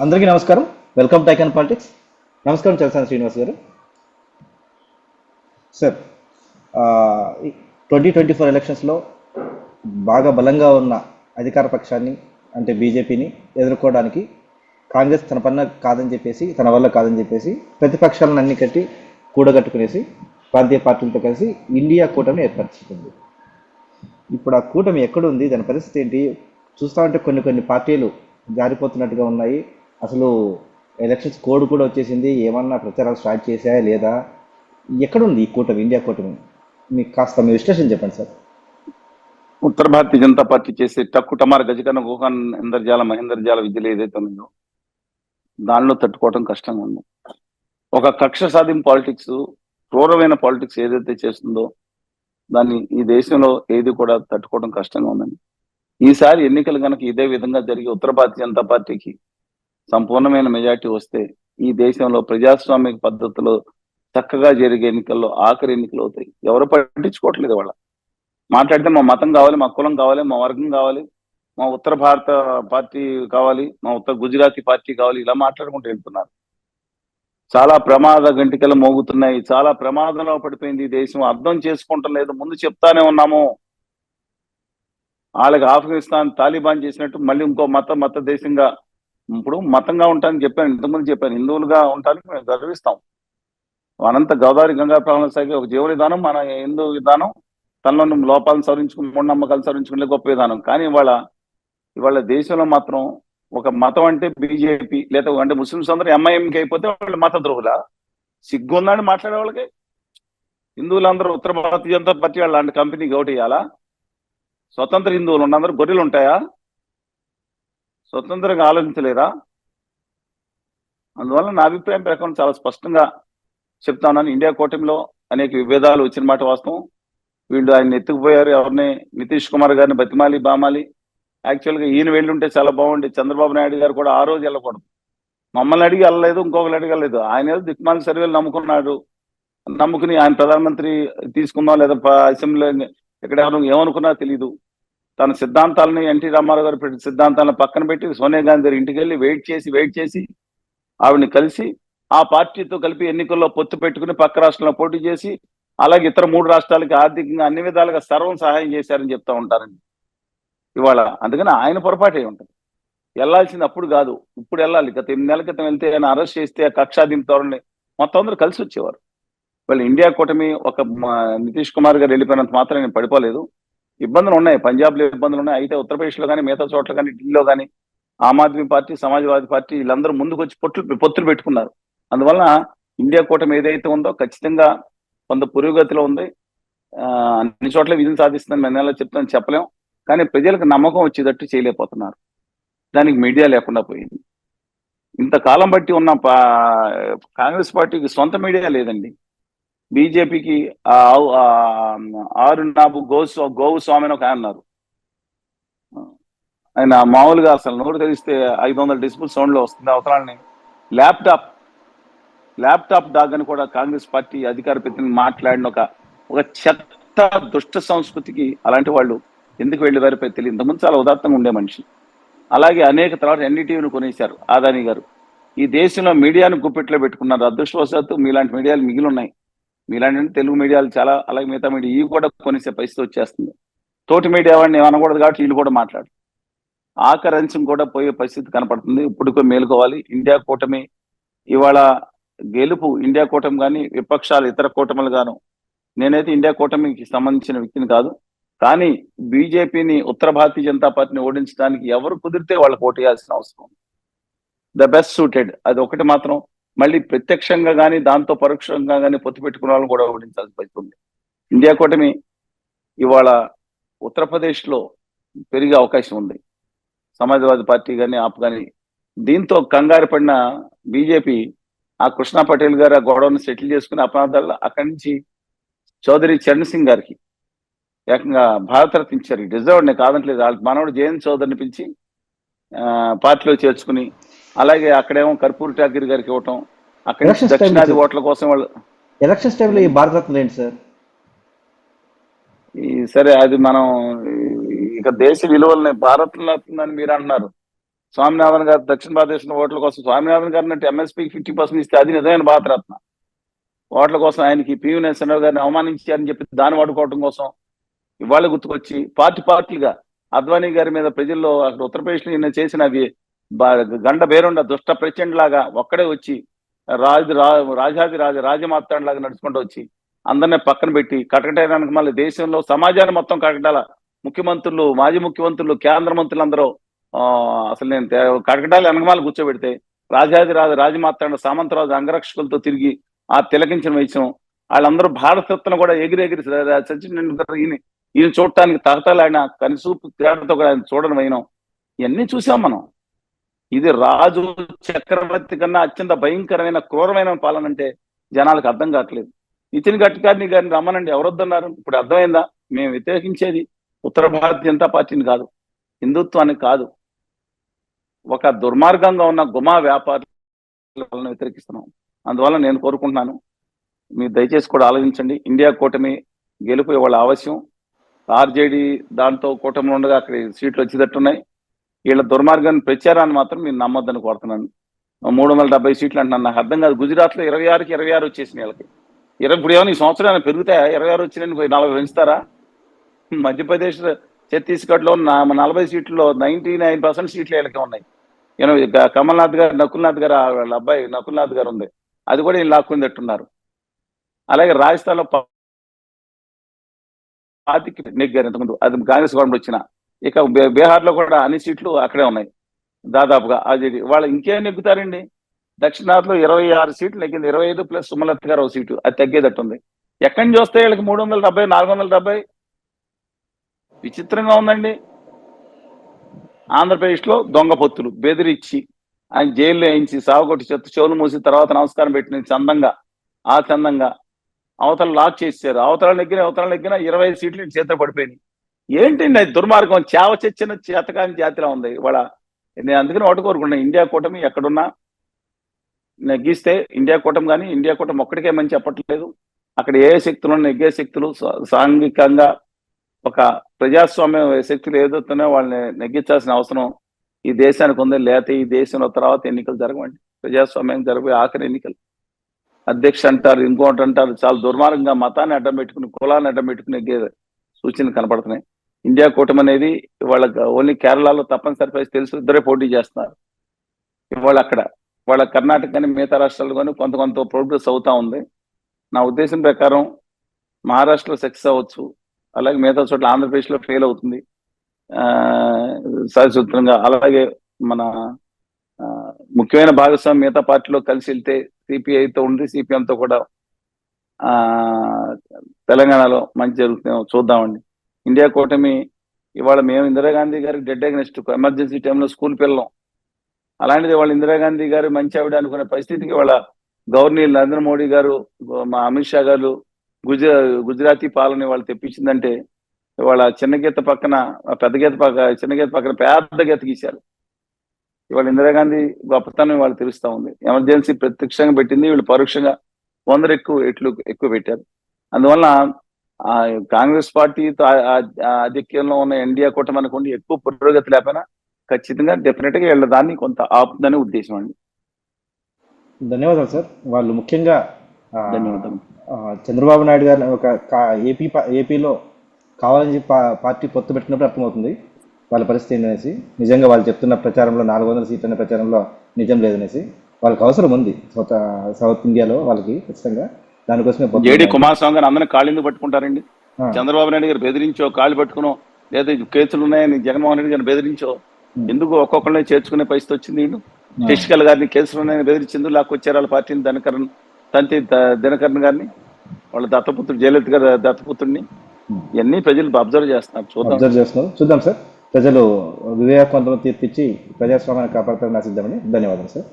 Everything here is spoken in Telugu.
అందరికీ నమస్కారం. Welcome to icon politics. నమస్కారం చలసాని శ్రీనివాస్ గారు. సార్, 2024 ఎలక్షన్స్లో బాగా బలంగా ఉన్న అధికార పక్షాన్ని అంటే బీజేపీని ఎదుర్కోవడానికి కాంగ్రెస్ తన పన్న కాదని చెప్పేసి, తన వల్ల కాదని చెప్పేసి ప్రతిపక్షాలను అన్ని కట్టి కూడగట్టుకునేసి ప్రాంతీయ పార్టీలతో కలిసి ఇండియా కూటమిని ఏర్పరచుకుంది. ఇప్పుడు ఆ కూటమి ఎక్కడుంది, దాని పరిస్థితి ఏంటి చూస్తా ఉంటే కొన్ని కొన్ని పార్టీలు జారిపోతున్నట్టుగా ఉన్నాయి. అసలు ఎలక్షన్స్ కోడ్ కూడా వచ్చేసింది. ఏమన్నా ప్రచారాలు స్టార్ట్ చేశాయా లేదా? ఎక్కడుంది ఈ కూటమి, ఇండియా కూటమి? మీకు కాస్త మీ విశ్లేషణ చెప్పండి సార్. ఉత్తర భారతీయ జనతా పార్టీ చేసే టక్కుటమార గజకన్న గుహన్ ఇంద్రజాల మహేంద్రజాల విద్యలు ఏదైతే ఉందో దానిలో తట్టుకోవడం కష్టంగా ఉంది. ఒక కక్ష సాధింపు పాలిటిక్స్, క్రూరమైన పాలిటిక్స్ ఏదైతే చేస్తుందో దాన్ని ఈ దేశంలో ఏది కూడా తట్టుకోవడం కష్టంగా ఉందండి. ఈసారి ఎన్నికలు కనుక ఇదే విధంగా జరిగి ఉత్తర భారతీయ జనతా పార్టీకి సంపూర్ణమైన మెజార్టీ వస్తే ఈ దేశంలో ప్రజాస్వామిక పద్ధతిలో చక్కగా జరిగే ఎన్నికల్లో ఆఖరి ఎన్నికలు అవుతాయి. ఎవరు పట్టించుకోవట్లేదు. వాళ్ళ మాట్లాడితే మా మతం కావాలి, మా కులం కావాలి, మా వర్గం కావాలి, మా ఉత్తర భారత పార్టీ కావాలి, మా ఉత్తర గుజరాతీ పార్టీ కావాలి, ఇలా మాట్లాడుకుంటూ వెళ్తున్నారు. చాలా ప్రమాద గంటికలు మోగుతున్నాయి. చాలా ప్రమాదంలో పడిపోయింది ఈ దేశం. అర్థం చేసుకుంటం లేదు. ముందు చెప్తానే ఉన్నాము, వాళ్ళకి ఆఫ్ఘనిస్తాన్ తాలిబాన్ చేసినట్టు మళ్ళీ ఇంకో మత దేశంగా, ఇప్పుడు మతంగా ఉంటానని చెప్పాను, ఇంతకుముందు చెప్పాను, హిందువులుగా ఉంటానికి మేము గర్విస్తాం. అనంత గోదావరి గంగా ప్రవాహం సాగే ఒక జీవ విధానం మన హిందూ విధానం. తనలో లోపాలను సవరించుకుని మూఢనమ్మకాలు సవరించుకునే గొప్ప విధానం. కానీ ఇవాళ దేశంలో మాత్రం ఒక మతం అంటే బీజేపీ లేదా అంటే ముస్లింస్ అందరూ ఎంఐఎంకి అయిపోతే వాళ్ళు మత ద్రోహుల సిగ్గుందని మాట్లాడే వాళ్ళకి. హిందువులందరూ ఉత్తర భారతీయ జనతా పార్టీ వాళ్ళు లాంటి కంపెనీకి ఓటు వేయాలా? స్వతంత్ర హిందువులు ఉన్నందరూ గొర్రెలు ఉంటాయా? స్వతంత్రంగా ఆలోచించలేరా? అందువల్ల నా అభిప్రాయం ప్రకారం చాలా స్పష్టంగా చెప్తా ఉన్నాను. ఇండియా కూటమిలో అనేక విభేదాలు వచ్చిన మాట వాస్తవం. వీళ్ళు ఆయన ఎత్తుకుపోయారు ఎవరిని, నితీష్ కుమార్ గారిని బతిమాలి బామాలి. యాక్చువల్గా ఈయన వెళ్ళుంటే చాలా బాగుంది. చంద్రబాబు నాయుడు గారు కూడా ఆ రోజు వెళ్ళకూడదు. మమ్మల్ని అడిగి వెళ్ళలేదు, ఇంకొకరు అడిగి వెళ్ళలేదు. ఆయన ఏదో దిక్మాల సర్వేలు నమ్ముకున్నాడు. నమ్ముకుని ఆయన ప్రధానమంత్రి తీసుకుందాం లేదా అసెంబ్లీ ఎక్కడ ఏమనుకున్నా తెలియదు. తన సిద్ధాంతాలని ఎన్టీ రామారావు గారు పెట్టిన సిద్ధాంతాలను పక్కన పెట్టి సోనియా గాంధీ గారి ఇంటికి వెళ్ళి వెయిట్ చేసి ఆవిడని కలిసి ఆ పార్టీతో కలిపి ఎన్నికల్లో పొత్తు పెట్టుకుని పక్క రాష్ట్రంలో పోటీ చేసి అలాగే ఇతర 3 రాష్ట్రాలకి ఆర్థికంగా అన్ని విధాలుగా సర్వం సహాయం చేశారని చెప్తా ఉంటారండి ఇవాళ. అందుకని ఆయన పొరపాటే ఉంటుంది. వెళ్లాల్సింది అప్పుడు కాదు, ఇప్పుడు వెళ్ళాలి. గత 8 నెలల క్రితం వెళ్తే ఆయన అరెస్ట్ చేస్తే ఆ కక్షాదింపుతోరని మొత్తం అందరూ కలిసి వచ్చేవారు. వాళ్ళు ఇండియా కూటమి ఒక నితీష్ కుమార్ గారు వెళ్ళిపోయినంత మాత్రం నేను పడిపోలేదు. ఇబ్బందులు ఉన్నాయి, పంజాబ్లో ఇబ్బందులు ఉన్నాయి. అయితే ఉత్తరప్రదేశ్లో కానీ మిగతా చోట్ల కానీ ఢిల్లీలో కానీ ఆమ్ ఆద్మీ పార్టీ, సమాజ్వాదీ పార్టీ వీళ్ళందరూ ముందుకు వచ్చి పొత్తులు పెట్టుకున్నారు. అందువల్ల ఇండియా కూటమి ఏదైతే ఉందో ఖచ్చితంగా కొంత పురోగతిలో ఉంది. అన్ని చోట్ల విజయం సాధిస్తుందని మేము నెలలో చెప్తాను చెప్పలేం. కానీ ప్రజలకు నమ్మకం వచ్చేటట్టు చేయలేకపోతున్నారు. దానికి మీడియా లేకుండా పోయింది. ఇంతకాలం బట్టి ఉన్న కాంగ్రెస్ పార్టీకి సొంత మీడియా లేదండి. బీజేపీకి ఆరు నాబు గోవు స్వామి అని ఒక ఆయన ఉన్నారు. ఆయన మామూలుగా అసలు నోరు తెలిస్తే 500 డెసిబుల్ సౌండ్ లో వస్తుంది. అవసరాన్ని ల్యాప్టాప్ డాగ్ అని కూడా కాంగ్రెస్ పార్టీ అధికార ప్రతినిధి మాట్లాడిన ఒక చెత్త దుష్ట సంస్కృతికి అలాంటి వాళ్ళు ఎందుకు వెళ్ళి వారిపై తెలియదు. ఇంతకుముందు చాలా ఉదాత్తంగా ఉండే మనిషి. అలాగే అనేక తర్వాత ఎన్డీటీవీని కొనేశారు ఆదాని గారు. ఈ దేశంలో మీడియాను గుప్పెట్లో పెట్టుకున్నారు. అదృష్టవశాత్తు మీలాంటి మీడియాలు మిగిలి ఉన్నాయి. మీలాంటి తెలుగు మీడియాలు చాలా, అలాగే మిగతా మీడియా ఇవి కూడా కొనేసే పరిస్థితి వచ్చేస్తుంది. తోటి మీడియా వాడిని అనకూడదు కాబట్టి వీళ్ళు కూడా మాట్లాడు. ఆఖరి అంశం కూడా పోయే పరిస్థితి కనపడుతుంది. ఇప్పుడు మేలుకోవాలి. ఇండియా కూటమి ఇవాళ గెలుపు ఇండియా కూటమి కానీ విపక్షాలు ఇతర కూటములు గాను, నేనైతే ఇండియా కూటమికి సంబంధించిన వ్యక్తిని కాదు. కానీ బీజేపీని, ఉత్తర భారతీయ జనతా పార్టీని ఓడించడానికి ఎవరు కుదిరితే వాళ్ళకి ఓటు వేయాల్సిన అవసరం. ద బెస్ట్ సూటెడ్ అది ఒకటి మాత్రం. మళ్ళీ ప్రత్యక్షంగా కానీ దాంతో పరోక్షంగా కానీ పొత్తు పెట్టుకున్న వాళ్ళని కూడా ఓడించాల్సి వస్తుంది. ఇండియా కూటమి ఇవాళ ఉత్తరప్రదేశ్ లో పెరిగే అవకాశం ఉంది. సమాజ్వాదీ పార్టీ కానీ ఆప్ కానీ. దీంతో కంగారు పడిన బీజేపీ ఆ కృష్ణా పటేల్ గారు ఆ గొడవను సెటిల్ చేసుకుని అపరాధాల్లో అక్కడి నుంచి చౌదరి చరణ్ సింగ్ గారికి ఏకంగా భారతరత్న ఇచ్చారు. డిజర్వ్ నేను కాదంటలేదు. వాళ్ళకి మనవడు జయంత్ చౌదరిని పిలిచి పార్టీలో చేర్చుకుని, అలాగే అక్కడేమో కర్పూర్ ఠాకూర్ గారికి ఇవ్వటం, అక్కడి నుంచి దక్షిణాది ఓట్ల కోసం వాళ్ళు ఎలక్షన్స్ టైంలో ఈ భారతరత్న ఏంటి సార్? సరే అది మనం ఇక దేశ విలువల్ని భారతరత్న అని మీరు అంటున్నారు. స్వామినాథన్ గారు దక్షిణ భారతదేశంలో ఓట్ల కోసం స్వామినాథన్ గారిని అంటే ఎంఎస్పీకి 50% ఇస్తే అది నిజమైన భారతరత్న. ఓట్ల కోసం ఆయనకి పివి నరసింహరావు గారిని అవమానించారని చెప్పి దాన్ని వాడుకోవడం కోసం ఇవాళ గుర్తుకొచ్చి పార్టీలుగా అద్వానీ గారి మీద ప్రజల్లో అక్కడ ఉత్తరప్రదేశ్లో ఈయన చేసిన గండ బేరుండ దుష్ట ప్రచండ్ లాగా ఒక్కడే వచ్చి రాజమార్తాండలాగా నడుచుకుంటూ వచ్చి అందరినీ పక్కన పెట్టి కటకటానికి మళ్ళీ దేశంలో సమాజాన్ని మొత్తం కటకటాల ముఖ్యమంత్రులు, మాజీ ముఖ్యమంత్రులు, కేంద్ర మంత్రులు అందరూ అసలు నేను కటకటాలు వెనకమాల కూర్చోబెడితే రాజమార్తాండ సామంతరాజు అంగరక్షకులతో తిరిగి ఆ తిలకించిన విషయం వాళ్ళందరూ భారతరత్న కూడా ఎగిరి సచిన్ టెండూల్కర్ ఈయన చూడటానికి తగతలాడిన కనిసూపు తేడాతో కూడా ఆయన చూడడం అయినాం. ఇవన్నీ చూసాం మనం. ఇది రాజు చక్రవర్తి కన్నా అత్యంత భయంకరమైన క్రూరమైన పాలన అంటే జనాలకు అర్థం కావట్లేదు. నితిన్ గడ్కరీ గారిని రమ్మనండి, ఎవరొద్దన్నారు? ఇప్పుడు అర్థమైందా? మేము వ్యతిరేకించేది ఉత్తర భారతీయ జనతా పార్టీని కాదు, హిందుత్వాన్ని కాదు, ఒక దుర్మార్గంగా ఉన్న గుమా వ్యాపారాలను వ్యతిరేకిస్తున్నాం. అందువల్ల నేను కోరుకుంటున్నాను, మీరు దయచేసి కూడా ఆలోచించండి. ఇండియా కూటమి గెలుపు ఇవాళ అవశ్యం. ఆర్జేడీ దాంతో కూటమిలో ఉండగా అక్కడ సీట్లు వచ్చేటట్టున్నాయి. వీళ్ళ దుర్మార్గాన్ని ప్రచారాన్ని మాత్రం మీరు నమ్మొద్దని కోరుతున్నాను. 370 సీట్లు అంటున్నాను, నాకు అర్థం కాదు. గుజరాత్లో 26కి 26 వచ్చేసింది వీళ్ళకి. ఇప్పుడు ఏమైనా ఈ సంవత్సరం పెరుగుతాయా? 26 వచ్చినాయని 40 పెంచుతారా? మధ్యప్రదేశ్, ఛత్తీస్గఢ్లో 40 సీట్లలో 99% సీట్లు వీళ్ళకే ఉన్నాయి. కమల్నాథ్ గారు, నకుల్నాథ్ గారు, వాళ్ళ అబ్బాయి నకుల్నాథ్ గారు ఉంది, అది కూడా వీళ్ళు లాక్కునేటట్టున్నారు. అలాగే రాజస్థాన్లో 25కి నెగ్గారు ఇంతకుముందు, అది కాంగ్రెస్ గవర్నమెంట్ వచ్చిన. ఇక బీహార్లో కూడా అన్ని సీట్లు అక్కడే ఉన్నాయి దాదాపుగా. అది వాళ్ళు ఇంకేం నెగ్గుతారండి? దక్షిణాదిలో 26 సీట్లు నెగ్గింది, 25 ప్లస్ సుమలత గారు ఒక సీటు, అది తగ్గేటట్టుంది. ఎక్కడి నుంచి వస్తే వీళ్ళకి 370, 470? విచిత్రంగా ఉందండి. ఆంధ్రప్రదేశ్లో దొంగ పొత్తులు బెదిరించి ఆయన జైల్లో వేయించి సాగుకొట్టి చెవులు మూసి తర్వాత నమస్కారం పెట్టిన చందంగా అవతల లాక్ చేశారు. అవతల నెగ్గిన 20 సీట్లు చేతిలో పడిపోయినాయి. ఏంటండి అది దుర్మార్గం? చేవ చచ్చిన చేతకాని జాతిలో ఉంది ఇవాళ. నేను అందుకని ఒకటి కోరుకున్నాను, ఇండియా కూటమి ఎక్కడున్నా నెగ్గిస్తే ఇండియా కూటమి, కానీ ఇండియా కూటమి ఒక్కడికే మంచి చెప్పట్లేదు. అక్కడ ఏ శక్తులు నెగ్గే శక్తులు సాంఘికంగా ఒక ప్రజాస్వామ్య శక్తులు ఏదవుతున్నాయో వాళ్ళని నెగ్గించాల్సిన అవసరం ఈ దేశానికి ఉంది. లేకపోతే ఈ దేశంలో తర్వాత ఎన్నికలు జరగవండి, ప్రజాస్వామ్యం జరగబోయే ఆఖరి ఎన్నికలు. అధ్యక్ష అంటారు, ఇంకోటి అంటారు, చాలా దుర్మార్గంగా మతాన్ని అడ్డం పెట్టుకుని, కులాన్ని అడ్డం పెట్టుకుని నెగ్గే సూచనలు కనపడుతున్నాయి. ఇండియా కూటమి అనేది వాళ్ళ ఓన్లీ కేరళలో తప్పనిసరి పరిస్థితి తెలుసు, ఇద్దరే పోటీ చేస్తున్నారు ఇవాళ. అక్కడ వాళ్ళ కర్ణాటక కానీ మిగతా రాష్ట్రాలు కానీ కొంత ప్రోగ్రెస్ అవుతా ఉంది. నా ఉద్దేశం ప్రకారం మహారాష్ట్రలో సక్సెస్ అవ్వచ్చు, అలాగే మిగతా చోట్ల ఆంధ్రప్రదేశ్లో ఫెయిల్ అవుతుంది సహజూత్రంగా. అలాగే మన ముఖ్యమైన భాగస్వామి మిగతా పార్టీలో కలిసి వెళ్తే సిపిఐతో ఉండి సిపిఎంతో కూడా తెలంగాణలో మంచి జరుగుతుందో చూద్దామండి. ఇండియా కూటమి ఇవాళ మేము ఇందిరాగాంధీ గారికి డెడ్ అగెనిస్ట్, ఎమర్జెన్సీ టైంలో స్కూల్ పిల్లలం. అలాంటిది వాళ్ళ ఇందిరాగాంధీ గారు మంచి ఆవిడ అనుకునే పరిస్థితికి వాళ్ళ గవర్నర్ నరేంద్ర మోడీ గారు, మా అమిత్ షా గారు గుజరాతీ పాలన వాళ్ళు తెప్పించిందంటే ఇవాళ చిన్న గీత పక్కన పెద్ద గీత గీశారు. ఇవాళ ఇందిరాగాంధీ గొప్పతనం వాళ్ళు తెలుస్తా ఉంది. ఎమర్జెన్సీ ప్రత్యక్షంగా పెట్టింది, వీళ్ళు పరోక్షంగా 100 ఎక్కువ పెట్టారు. అందువల్ల కాంగ్రెస్ పార్టీతో ఆధిక్యంలో ఉన్న ఇండియా కూటమి అనుకోండి ఎక్కువ పురోగతి లేకపోయినా ఖచ్చితంగా డెఫినెట్ గా వీళ్ళ దాన్ని కొంత ఆపుతుందనే ఉద్దేశం అండి. ధన్యవాదాలు సార్. వాళ్ళు ముఖ్యంగా ధన్యవాదాలు. చంద్రబాబు నాయుడు గారిని ఒక ఏపీలో కావాలని పార్టీ పొత్తు పెట్టినప్పుడు అర్థమవుతుంది వాళ్ళ పరిస్థితి ఏంటనేసి. నిజంగా వాళ్ళు చెప్తున్న ప్రచారంలో 400 సీట్ల అనే ప్రచారంలో నిజం లేదనేసి. వాళ్ళకి అవసరం ఉంది సౌత్ ఇండియాలో, వాళ్ళకి ఖచ్చితంగా దానికోసమే. జేడీ కుమారస్వామి గారు అందరినీ కాళ్ళు ఎందుకు పట్టుకుంటారండి? చంద్రబాబు నాయుడు గారు బెదిరించో, కాళ్ళు పట్టుకునో, లేదా కేసులు ఉన్నాయని జగన్మోహన్ రెడ్డి గారిని బెదిరించో ఎందుకు ఒక్కొక్కరిని చేర్చుకునే పరిస్థితి వచ్చింది? వీళ్ళు శశికళ గారిని కేసులు ఉన్నాయని బెదిరించింది, లాక్కొచ్చారు వాళ్ళ పార్టీని. దినకరన్ గారిని, వాళ్ళ దత్తపుత్రుడు జయలలిత గారి దత్తపుత్రుడిని. ఇవన్నీ ప్రజలు అబ్జర్వ్ చేస్తున్నారు, చూద్దాం సార్. ప్రజలు వివేకవంతంగా తీర్పిచ్చి ప్రజాస్వామ్యాన్ని కాపాడుతారని ఆశిద్దామని. ధన్యవాదాలు సార్.